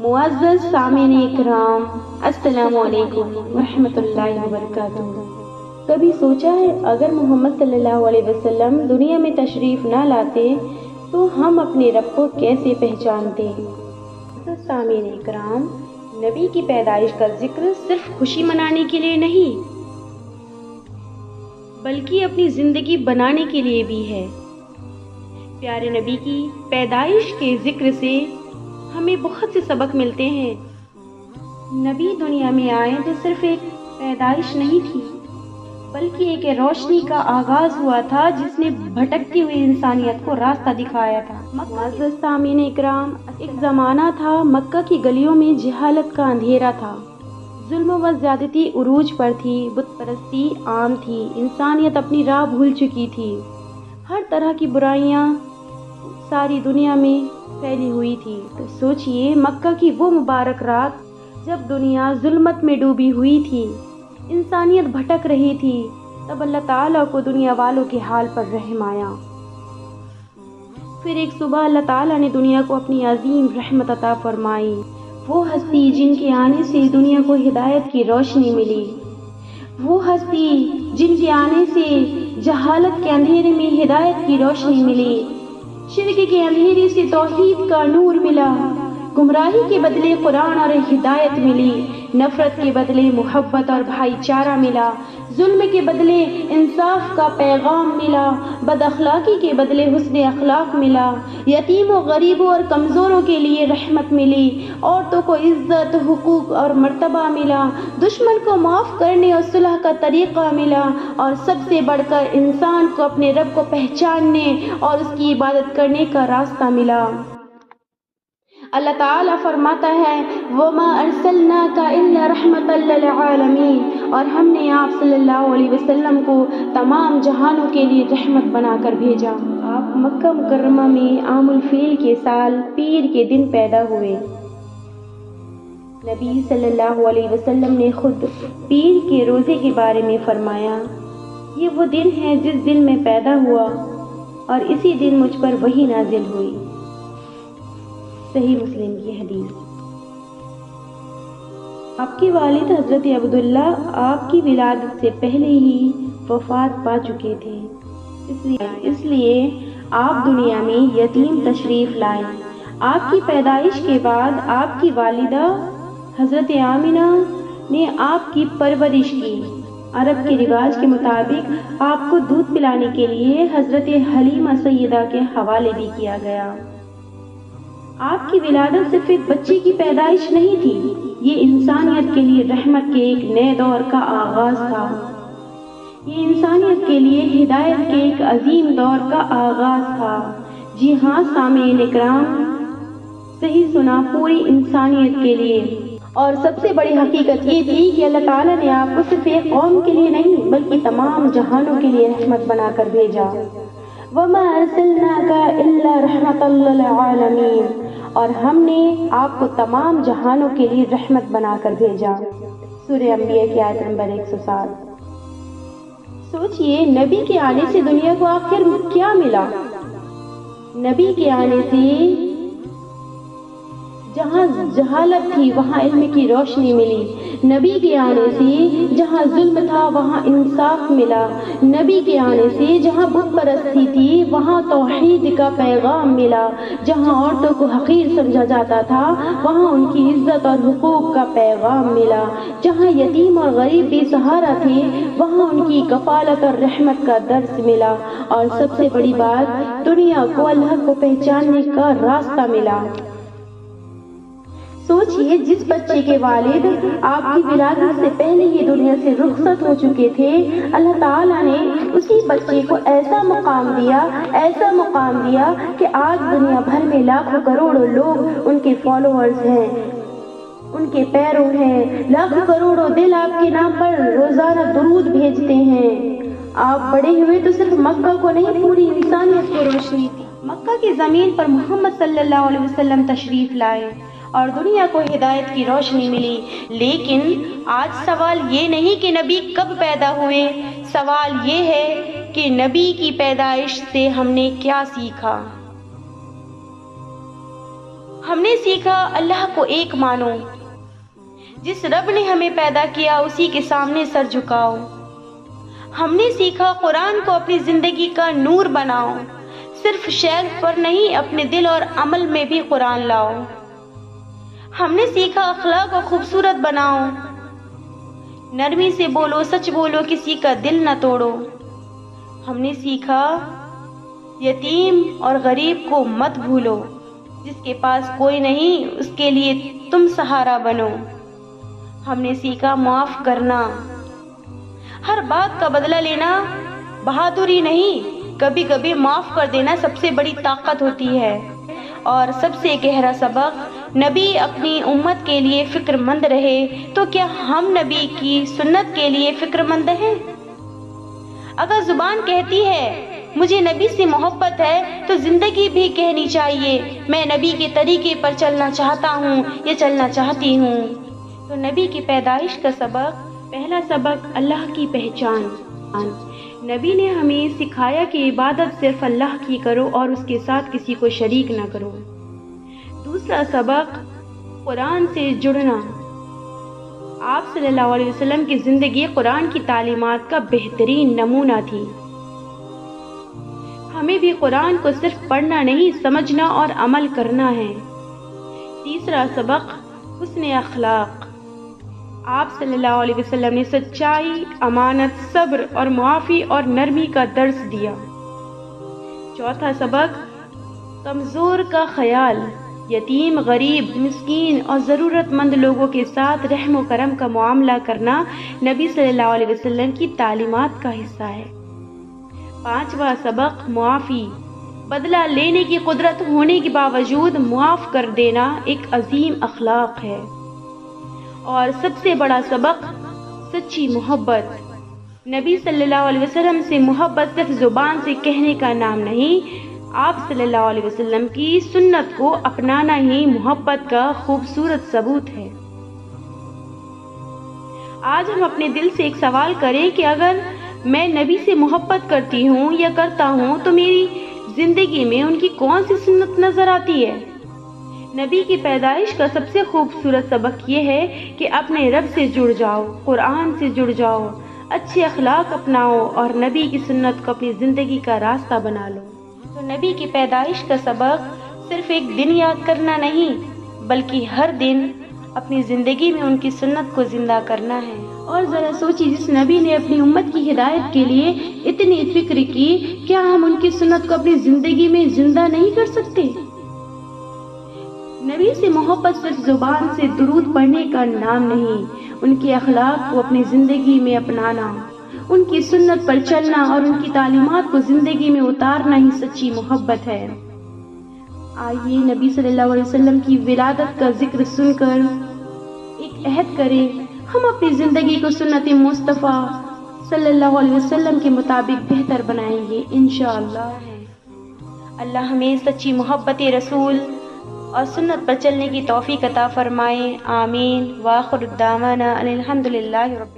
मुअज़्ज़ज़ सामीन इकराम, अस्सलाम वालेकुम रहमतुल्लाहि व बरकातुहू। कभी सोचा है अगर मोहम्मद सल्लल्लाहु अलैहि वसल्लम दुनिया में तशरीफ़ ना लाते तो हम अपने रब को कैसे पहचानते? सामीन इकराम, नबी की पैदाइश का जिक्र सिर्फ खुशी मनाने के लिए नहीं बल्कि अपनी ज़िंदगी बनाने के लिए भी है। प्यारे नबी की पैदाइश के जिक्र से हमें बहुत से सबक मिलते हैं। नबी दुनिया में आए तो सिर्फ एक पैदाइश नहीं थी बल्कि एक रोशनी का आगाज हुआ था जिसने भटकती हुई इंसानियत को रास्ता दिखाया था। मुअज़्ज़ज़ सामीन इकराम, एक ज़माना था मक्का की गलियों में जहालत का अंधेरा था, जुल्म व ज़्यादती उरूज पर थी, बुत परस्ती आम थी, इंसानियत अपनी राह भूल चुकी थी, हर तरह की बुराइयां सारी दुनिया में फैली हुई थी। तो सोचिए मक्का की वो मुबारक रात जब दुनिया जुल्मत में डूबी हुई थी, इंसानियत भटक रही थी, तब अल्लाह ताला को दुनिया वालों के हाल पर रहम आया। फिर एक सुबह अल्लाह ताला ने दुनिया को अपनी अजीम रहमत अता फरमाई। वो हस्ती जिनके आने से दुनिया को हिदायत की रोशनी मिली, वो हस्ती जिनके आने से जहालत के अंधेरे में हिदायत की रोशनी मिली, शिर्क के अंधेरे से तौहीद का नूर मिला, गुमराही के बदले कुरान और हिदायत मिली, नफरत के बदले मोहब्बत और भाईचारा मिला, जुल्म के बदले इंसाफ का पैगाम मिला, बदअखलाकी के बदले हुस्न अखलाक मिला, यतीमों गरीबों और कमज़ोरों के लिए रहमत मिली, औरतों को इज्जत हुकूक और मर्तबा मिला, दुश्मन को माफ़ करने और सुलह का तरीक़ा मिला, और सबसे बढ़कर इंसान को अपने रब को पहचानने और उसकी इबादत करने का रास्ता मिला। अल्लाह ताला फरमाता है, वमा अरसलनाका इल्ला रहमतल लिल आलमीन, और हमने आप सल्लल्लाहु अलैहि वसल्लम को तमाम जहानों के लिए रहमत बनाकर भेजा। आप मक्का मुकर्रमा में आमुल फील के साल पीर के दिन पैदा हुए। नबी सल्लल्लाहु अलैहि वसल्लम ने खुद पीर के रोज़े के बारे में फरमाया, ये वो दिन है जिस दिन मैं पैदा हुआ और इसी दिन मुझ पर वही नाजिल हुई। सही मुस्लिम की हदीस। आपके वालिद हज़रत अब्दुल्ला आपकी विलादत से पहले ही वफ़ात पा चुके थे, इसलिए आप दुनिया में यतीम तशरीफ़ लाए। आपकी पैदाइश के बाद आपकी वालिदा हज़रत आमिना ने आपकी परवरिश की। अरब के रिवाज के मुताबिक आपको दूध पिलाने के लिए हज़रत हलीमा सैयदा के हवाले भी किया गया। आपकी विलादत सिर्फ एक बच्चे की पैदाइश नहीं थी, ये इंसानियत के लिए रहमत के एक नए दौर का आगाज था। ये इंसानियत के लिए हिदायत के एक अजीम दौर का आगाज था। जी हाँ सामीन इकराम, सही सुना, पूरी इंसानियत के लिए। और सबसे बड़ी हकीकत ये थी कि अल्लाह ताला ने आपको सिर्फ एक कौम के लिए नहीं बल्कि तमाम जहानों के लिए रहमत बनाकर भेजा। वमा अरसलनाका इल्ला रहमतल लिल आलमीन, और हमने आपको तमाम जहानों के लिए रहमत बनाकर भेजा। सूरह अंबिया की आयत नंबर 107। सोचिए नबी के आने से दुनिया को आखिर क्या मिला? नबी के आने से जहाँ जहालत थी वहाँ इल्म की रोशनी मिली, नबी के आने से जहाँ जुल्म था वहाँ इंसाफ मिला, नबी के आने से जहाँ बुत परस्ती थी वहाँ तौहीद का पैगाम मिला, जहाँ औरतों को हकीर समझा जाता था वहाँ उनकी इज्जत और हुकूक का पैगाम मिला, जहाँ यतीम और गरीब बेसहारा थे वहाँ उनकी कफालत और रहमत का दर्स मिला, और सबसे बड़ी बात दुनिया को अल्लाह को पहचानने का रास्ता मिला। सोचिए जिस बच्चे के वालिद आपकी विलादत से पहले ही दुनिया से रुखसत हो चुके थे, अल्लाह ताला ने उसी बच्चे को ऐसा मुकाम दिया कि आज दुनिया भर में लाखों करोड़ों लोग उनके फॉलोअर्स हैं, उनके पैरों हैं, लाखों करोड़ों दिल आपके नाम पर रोजाना दुरूद भेजते हैं। आप बड़े हुए तो सिर्फ मक्का को नहीं पूरी इंसानियत को रोशनी थी। मक्का की जमीन पर मोहम्मद सल्लल्लाहु अलैहि वसल्लम तशरीफ लाए और दुनिया को हिदायत की रोशनी मिली। लेकिन आज सवाल ये नहीं कि नबी कब पैदा हुए, सवाल ये है कि नबी की पैदाइश से हमने क्या सीखा। ہم نے سیکھا اللہ کو ایک مانو، جس رب نے ہمیں پیدا کیا اسی کے سامنے سر جھکاؤ۔ ہم نے سیکھا قرآن کو اپنی زندگی کا نور بناؤ، صرف شیلف پر نہیں اپنے دل اور عمل میں بھی قرآن لاؤ۔ ہم نے سیکھا اخلاق کو خوبصورت بناؤ، نرمی سے بولو، سچ بولو، کسی کا دل نہ توڑو۔ ہم نے سیکھا یتیم اور غریب کو مت بھولو، جس کے پاس کوئی نہیں اس کے لیے تم سہارا بنو۔ ہم نے سیکھا معاف کرنا، ہر بات کا بدلہ لینا بہادری نہیں، کبھی کبھی معاف کر دینا سب سے بڑی طاقت ہوتی ہے۔ اور سب سے گہرا سبق، نبی اپنی امت کے لیے فکر مند رہے تو کیا ہم نبی کی سنت کے لیے فکر مند ہیں؟ اگر زبان کہتی ہے مجھے نبی سے محبت ہے تو زندگی بھی کہنی چاہیے میں نبی کے طریقے پر چلنا چاہتا ہوں یا چلنا چاہتی ہوں۔ تو نبی کی پیدائش کا سبق، پہلا سبق اللہ کی پہچان۔ نبی نے ہمیں سکھایا کہ عبادت صرف اللہ کی کرو اور اس کے ساتھ کسی کو شریک نہ کرو۔ دوسرا سبق، قرآن سے جڑنا۔ آپ صلی اللہ علیہ وسلم کی زندگی قرآن کی تعلیمات کا بہترین نمونہ تھی۔ ہمیں بھی قرآن کو صرف پڑھنا نہیں، سمجھنا اور عمل کرنا ہے۔ تیسرا سبق، حسن اخلاق۔ آپ صلی اللہ علیہ وسلم نے سچائی، امانت، صبر اور معافی اور نرمی کا درس دیا۔ چوتھا سبق، کمزور کا خیال۔ یتیم، غریب، مسکین اور ضرورت مند لوگوں کے ساتھ رحم و کرم کا معاملہ کرنا نبی صلی اللہ علیہ وسلم کی تعلیمات کا حصہ ہے۔ پانچواں سبق، معافی۔ بدلہ لینے کی قدرت ہونے کے باوجود معاف کر دینا ایک عظیم اخلاق ہے۔ اور سب سے بڑا سبق، سچی محبت۔ نبی صلی اللہ علیہ وسلم سے محبت صرف زبان سے کہنے کا نام نہیں، آپ صلی اللہ علیہ وسلم کی سنت کو اپنانا ہی محبت کا خوبصورت ثبوت ہے۔ آج ہم اپنے دل سے ایک سوال کریں کہ اگر میں نبی سے محبت کرتی ہوں یا کرتا ہوں تو میری زندگی میں ان کی کون سی سنت نظر آتی ہے؟ نبی کی پیدائش کا سب سے خوبصورت سبق یہ ہے کہ اپنے رب سے جڑ جاؤ، قرآن سے جڑ جاؤ، اچھے اخلاق اپناؤ اور نبی کی سنت کو اپنی زندگی کا راستہ بنا لو۔ تو نبی کی پیدائش کا سبق صرف ایک دن یاد کرنا نہیں، بلکہ ہر دن اپنی زندگی میں ان کی سنت کو زندہ کرنا ہے۔ اور ذرا سوچی، جس نبی نے اپنی امت کی ہدایت کے لیے اتنی فکر کی، کیا ہم ان کی سنت کو اپنی زندگی میں زندہ نہیں کر سکتے؟ نبی سے محبت صرف زبان سے درود پڑھنے کا نام نہیں، ان کے اخلاق کو اپنی زندگی میں اپنانا، ان کی سنت پر چلنا اور ان کی تعلیمات کو زندگی میں اتارنا ہی سچی محبت ہے۔ آئیے نبی صلی اللہ علیہ وسلم کی ولادت کا ذکر سن کر ایک عہد کریں، ہم اپنی زندگی کو سنت مصطفیٰ صلی اللہ علیہ وسلم کے مطابق بہتر بنائیں گے انشاءاللہ۔ اللہ ہمیں سچی محبت رسول اور سنت پر چلنے کی توفیق عطا فرمائے، آمین۔ وآخر الدعوانا ان الحمد للہ رب